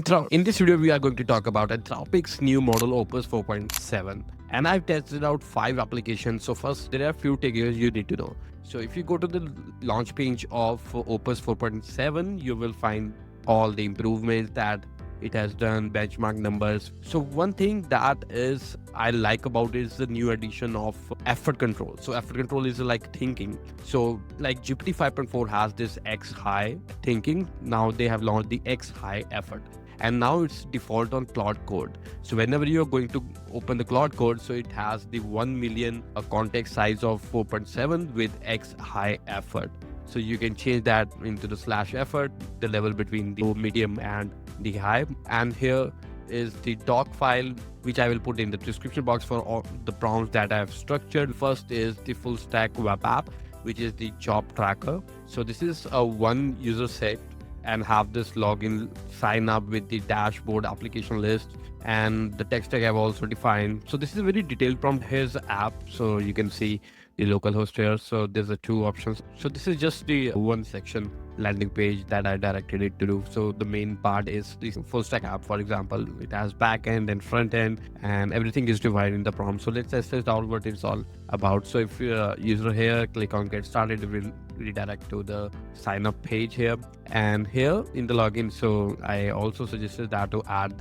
In this video, we are going to talk about Anthropic's new model Opus 4.7. And I've tested out 5 applications. So first, there are a few takeaways you need to know. So if you go to the launch page of Opus 4.7, you will find all the improvements that it has done, benchmark numbers. So one thing that is I like about it is the new addition of effort control. So effort control is like thinking. So like GPT 5.4 has this X high thinking. Now they have launched the X high effort, and now it's default on Claude Code. So whenever you're going to open the Claude Code, so it has the 1 million context size of 4.7 with X high effort. So you can change that into the slash effort, the level between the medium and the high. And here is the doc file, which I will put in the description box for all the prompts that I've structured. First is the full stack web app, which is the job tracker. So this is a one user set and have this login sign up with the dashboard application list, and the text tag I've also defined. So this is a very detailed prompt. Here's the app, so you can see the local host here. So there's the two options. So this is just the one section landing page that I directed it to do. So the main part is the full stack app. For example, it has back end and front end, and everything is divided in the prompt. So let's test out what it's all about. So if you're a user here, click on get started, it will redirect to the sign up page here. And here in the login, so I also suggested that to add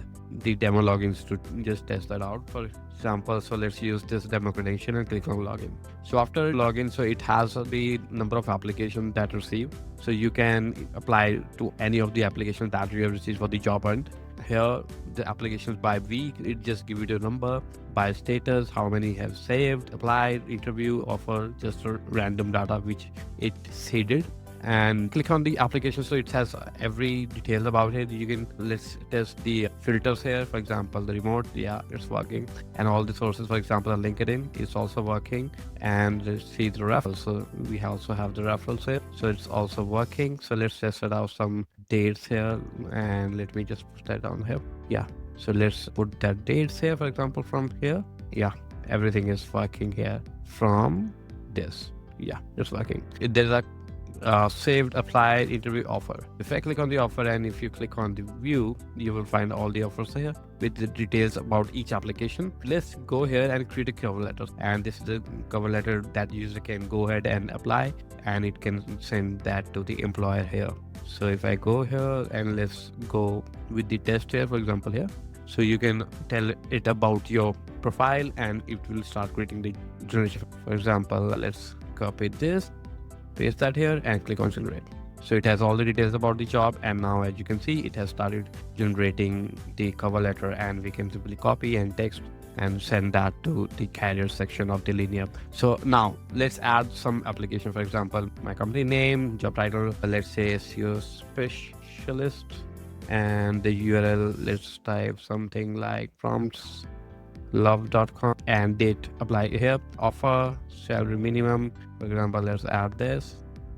the demo logins to just test that out. For example, so let's use this demo credential and click on login. So after login, so it has the number of applications that receive. So you can apply to any of the applications that you have received for the job hunt. Here, the applications by week, it just gives you the number. By status, how many have saved, applied, interview, offer, just a random data which it seeded. And click on the application, so it has every detail about it. You can, let's test the filters here. For example, the remote, yeah, it's working. And all the sources, for example, LinkedIn is also working. And let's see the referrals. So we also have the referrals here, so it's also working. So let's test it out some dates here, and let me just put that down here. Yeah, so let's put that dates here, for example, from here. Yeah, everything is working here from this. Yeah, it's working. There's a saved, applied, interview, offer. If I click on the offer, and if you click on the view, you will find all the offers here with the details about each application. Let's go here and create a cover letter, and this is the cover letter that user can go ahead and apply, and it can send that to the employer here. So if I go here and let's go with the test here, for example here, so you can tell it about your profile and it will start creating the generation. For example, let's copy this, paste that here, and click on generate. So it has all the details about the job, and now as you can see, it has started generating the cover letter, and we can simply copy and text and send that to the career section of the linear. So now let's add some application. For example, my company name, job title, let's say SEO specialist, and the URL, let's type something like promptslove.com, and date apply here, offer, salary minimum, for example, let's add this.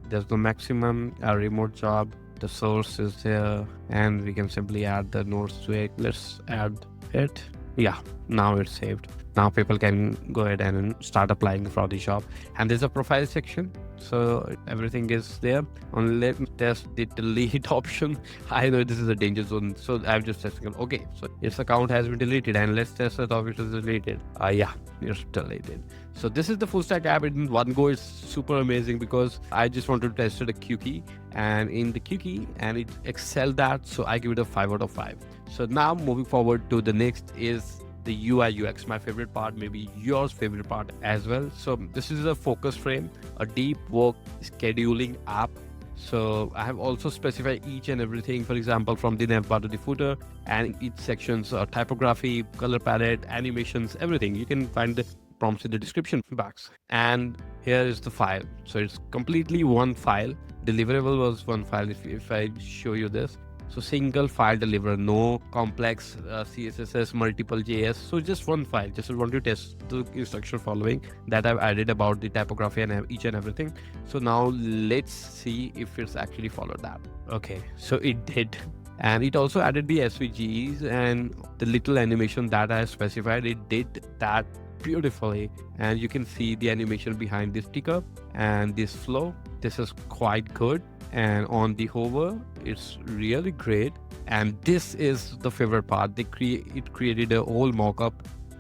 There's the maximum, a remote job, the source is here, and we can simply add the notes to it. Let's add it. Yeah, now it's saved. Now people can go ahead and start applying for the job. And there's a profile section, so everything is there. Only let me test the delete option. I know this is a danger zone, so I'm just testing it. Okay, so its account has been deleted, and let's test it if it is deleted. Yeah, it's deleted. So this is the full stack app in one go. It's super amazing because I just wanted to test it a Q key, and in the Q key, and it excelled that, so I give it a 5 out of 5. So now moving forward to the next is the UI UX, my favorite part, maybe yours favorite part as well. So this is a focus frame, a deep work scheduling app. So I have also specified each and everything, for example, from the nav bar to the footer, and each sections, typography, color palette, animations, everything. You can find the prompts in the description box. And here is the file. So it's completely one file. Deliverable was one file. If I show you this, so single file deliver, no complex CSS, multiple JS. So just one file. Just want to test the instruction following that I've added about the typography and each and everything. So now let's see if it's actually followed that. Okay, so it did. And it also added the SVGs and the little animation that I specified. It did that beautifully, and you can see the animation behind this ticker and this flow. This is quite good. And on the hover, it's really great. And this is the favorite part. It created a whole mockup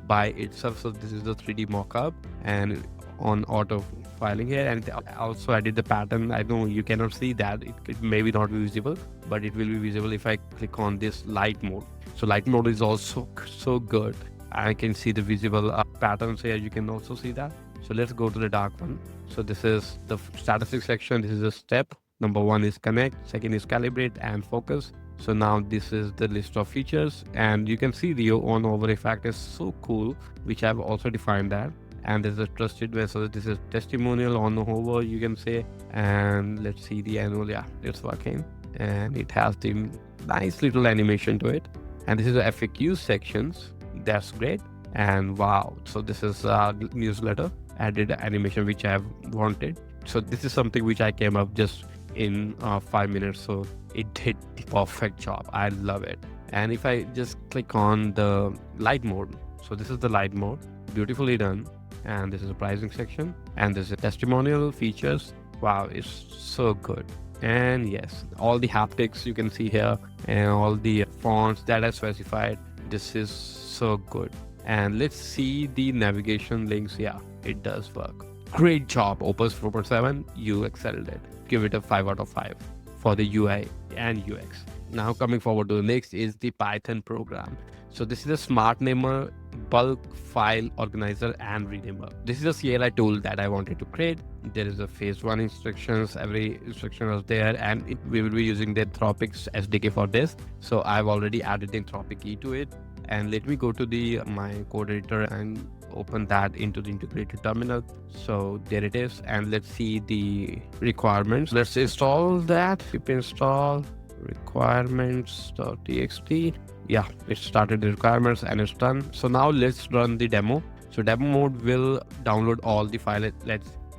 by itself. So this is the 3D mockup, and on auto filing here, and it also added the pattern. I know you cannot see that. It may be not be visible, but it will be visible if I click on this light mode. So light mode is also so good. I can see the visible patterns here. You can also see that. So let's go to the dark one. So this is the statistics section. This is a step. Number 1 is connect, second is calibrate and focus. So now this is the list of features, and you can see the on over effect is so cool, which I've also defined that. And there's a trusted way. So this is testimonial on the hover, you can say. And let's see the annual. Yeah, it's working, and it has the nice little animation to it. And this is the FAQ sections. That's great. And wow, so this is a newsletter added animation which I have wanted. So this is something which I came up just in 5 minutes. So it did the perfect job. I love it. And if I just click on the light mode, so this is the light mode, beautifully done. And this is the pricing section, and this is testimonial features. Wow, it's so good. And yes, all the haptics you can see here, and all the fonts that are specified. This is so good. And let's see the navigation links. Yeah, it does work. Great job, Opus 4.7. You excelled it. Give it a 5 out of 5 for the UI and UX. Now coming forward to the next is the Python program. So this is a smart namer, bulk file organizer and renamer. This is a CLI tool that I wanted to create. There is a phase 1 instructions. Every instruction was there, and we will be using the Anthropic SDK for this. So I've already added the Anthropic key to it. And let me go to my code editor and open that into the integrated terminal. So there it is, and let's see the requirements. Let's install that. Pip install requirements.txt. Yeah, it started the requirements and it's done. So now let's run the demo. So demo mode will download all the files.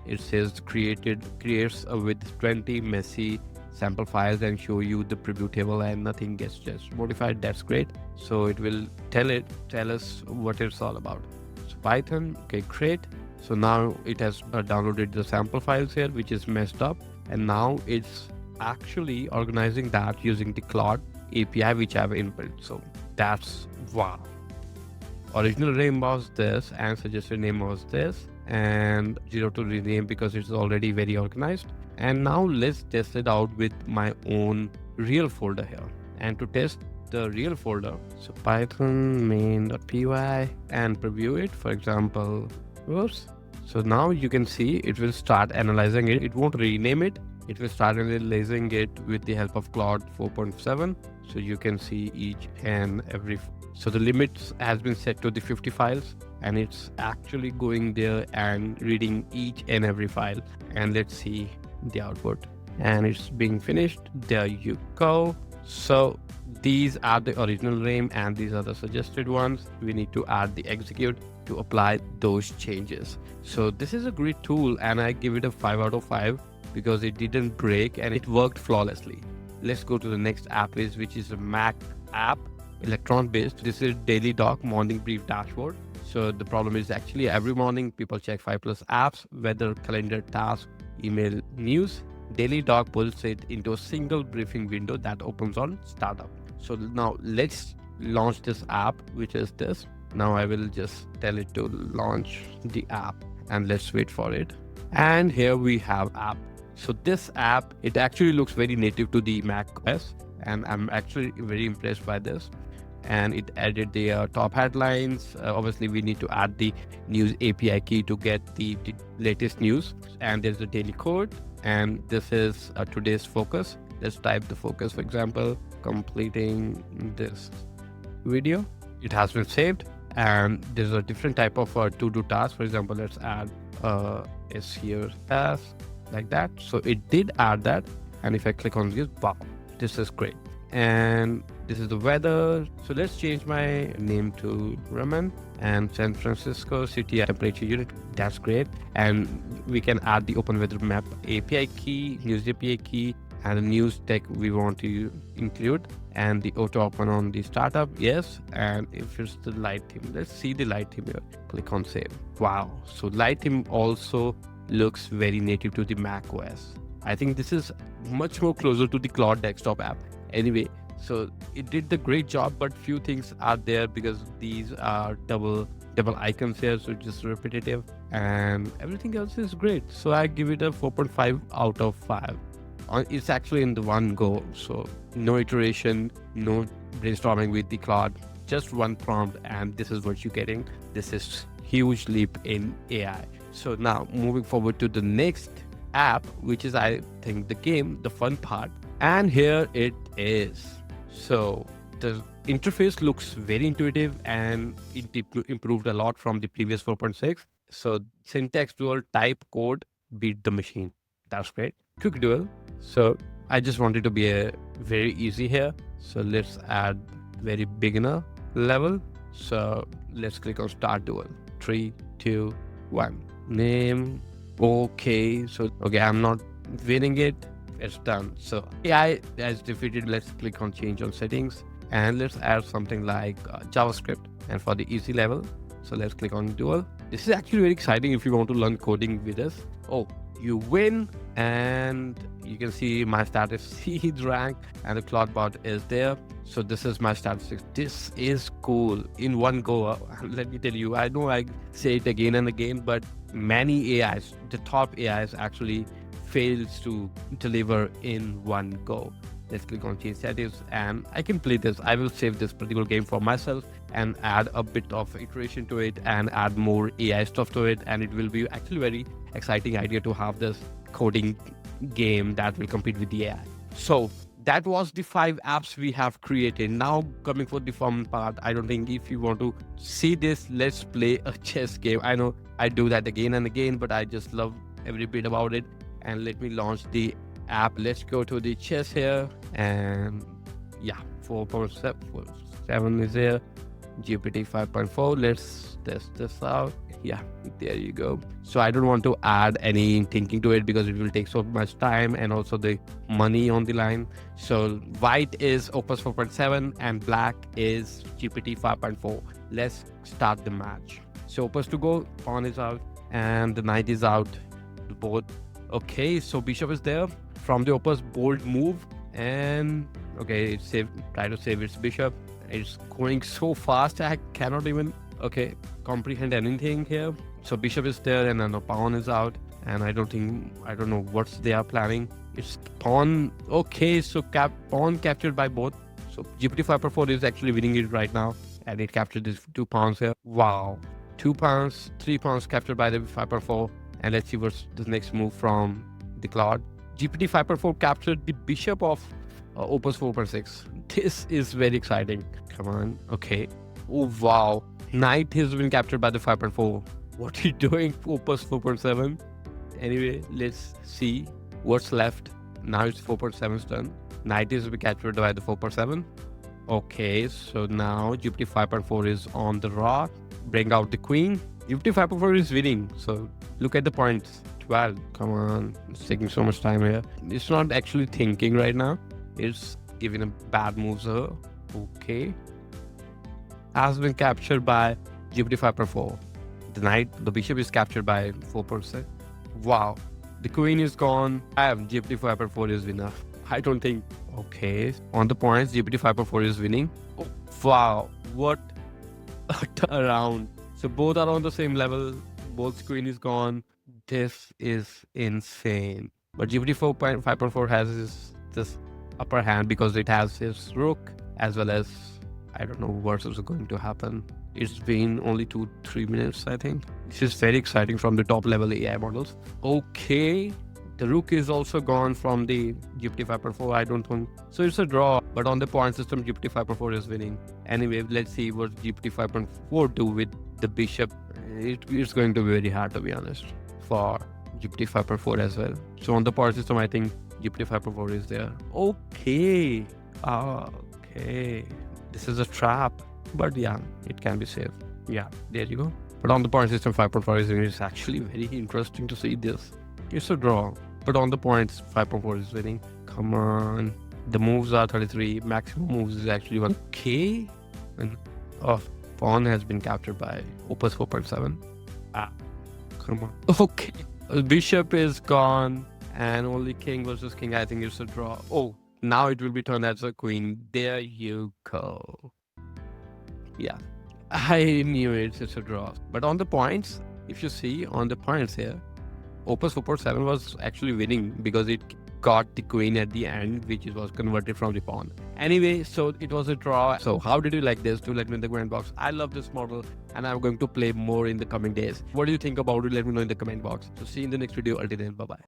It says creates with 20 messy sample files and show you the preview table, and nothing gets just modified. That's great. So it will tell us what it's all about. So Python, okay, great. So now it has downloaded the sample files here, which is messed up, and now it's actually organizing that using the Claude API which I have inbuilt. So that's wow. Original name was this, and suggested name was this, and 0 to rename because it's already very organized. And now let's test it out with my own real folder here. And to test the real folder, so Python main.py and preview it, for example. Whoops. So now you can see it will start analyzing it. It won't rename it. It will start analyzing it with the help of Claude 4.7. So you can see each and every. So the limits has been set to the 50 files, and it's actually going there and reading each and every file. And let's see the output, and it's being finished. There you go. So these are the original name, and these are the suggested ones. We need to add the execute to apply those changes. So this is a great tool, and I give it a 5 out of 5 because it didn't break and it worked flawlessly. Let's go to the next app, which is a Mac app, Electron based. This is DailyDock morning brief dashboard. So the problem is actually every morning people check 5+ apps, weather, calendar, task, email, news. DailyDock pulls it into a single briefing window that opens on startup. So now let's launch this app, which is this. Now I will just tell it to launch the app, and let's wait for it. And here we have app. So this app, it actually looks very native to the Mac OS, and I'm actually very impressed by this. And it added the top headlines. Obviously we need to add the news API key to get the latest news. And there's the daily code, and this is today's focus. Let's type the focus, for example, completing this video. It has been saved, and there's a different type of to-do task. For example, let's add is here task, like that. So it did add that, and if I click on this, wow, this is great. And this is the weather. So let's change my name to Raman, and San Francisco city temperature unit. That's great. And we can add the open weather map API key, news API key, and the news tech we want to include, and the auto open on the startup. Yes. And if it's the light theme, let's see the light theme here. Click on save. Wow. So light theme also looks very native to the Mac OS. I think this is much more closer to the Claude desktop app. Anyway, so it did the great job, but few things are there because these are double icons here, so it's just repetitive, and everything else is great. So I give it a 4.5 out of 5. It's actually in the one go, so no iteration, no brainstorming with the Claude, just one prompt, and this is what you're getting. This is huge leap in AI. So now moving forward to the next app, which is I think the fun part, and here it is. So the interface looks very intuitive, and it improved a lot from the previous 4.6. So syntax dual, type code, beat the machine. That's great. Quick duel. So I just wanted to be a very easy here. So let's add very beginner level. So let's click on start duel. 3, 2, 1. Name. Okay. So okay, I'm not winning it. It's done. So AI has defeated. Let's click on change on settings, and let's add something like JavaScript. And for the easy level, so let's click on duel. This is actually very exciting if you want to learn coding with us. Oh, you win, and you can see my status seed rank, and the Claude bot is there. So this is my statistics. This is cool in one go. Let me tell you, I know I say it again and again, but many AIs, the top AIs actually fails to deliver in one go. Let's click on change settings, and I can play this. I will save this particular game for myself and add a bit of iteration to it and add more AI stuff to it, and it will be actually very exciting idea to have this coding game that will compete with the AI. So that was the 5 apps we have created. Now coming for the fun part, I don't think if you want to see this, let's play a chess game. I know I do that again and again, but I just love every bit about it. And let me launch the app. Let's go to the chess here, and yeah, 4.7 is here. GPT 5.4. Let's test this out. Yeah, there you go. So I don't want to add any thinking to it because it will take so much time and also the money on the line. So white is Opus 4.7 and black is GPT 5.4. Let's start the match. So Opus to go, pawn is out and the knight is out. Both. Okay, so bishop is there from the Opus, bold move, and okay, try to save its bishop. It's going so fast I cannot even comprehend anything here. So bishop is there and then the pawn is out, and I don't know what they are planning. It's pawn. Okay, so pawn captured by both. So GPT 5.4 is actually winning it right now, and it captured these 2 pawns here. Wow, 2 pawns, 3 pawns captured by the 5.4. And let's see what's the next move from the Claude. GPT 5.4 captured the bishop of Opus 4.6. This is very exciting. Come on. Okay. Oh, wow. Knight has been captured by the 5.4. What are you doing, Opus 4.7? Anyway, let's see what's left. Now it's 4.7's done. Knight is captured by the 4.7. Okay, so now GPT 5.4 is on the raw. Bring out the queen. GPT 5.4 is winning. So look at the points. 12. Come on. It's taking so much time here. It's not actually thinking right now. It's giving a bad moves here. Okay. Has been captured by GPT 5.4. The knight, the bishop is captured by 4%. Wow. The queen is gone. I have GPT 5.4 is winner. I don't think. Okay. On the points, GPT 5.4 is winning. Oh, wow. What a turnaround. So both are on the same level. Both queen is gone. This is insane. But GPT 5.4 has this upper hand because it has his rook as well as I don't know what is going to happen. It's been only 2-3 minutes, I think. This is very exciting from the top level AI models. Okay. The rook is also gone from the GPT 5.4. I don't think. So it's a draw. But on the point system, GPT 5.4 is winning. Anyway, let's see what GPT 5.4 do with the bishop. It's going to be very hard, to be honest, for GPT 5.4 as well. So on the point system, I think GPT 5.4 is there. Okay. Okay. This is a trap. But yeah, it can be saved. Yeah, there you go. But on the point system, 5.4 is winning. It's actually very interesting to see this. It's a draw. But on the points, 5.4 is winning. Come on. The moves are 33. Maximum moves is actually 1. Okay. And pawn has been captured by Opus 4.7. Come on. Okay. Bishop is gone. And only king versus king, I think it's a draw. Oh, now it will be turned as a queen. There you go. Yeah, I knew it's a draw. But on the points, if you see on the points here, Opus 4.7 was actually winning because it got the queen at the end, which was converted from the pawn. Anyway, so it was a draw. So how did you like this? Do let me in the comment box. I love this model and I'm going to play more in the coming days. What do you think about it? Let me know in the comment box. So see you in the next video. Until then, bye bye.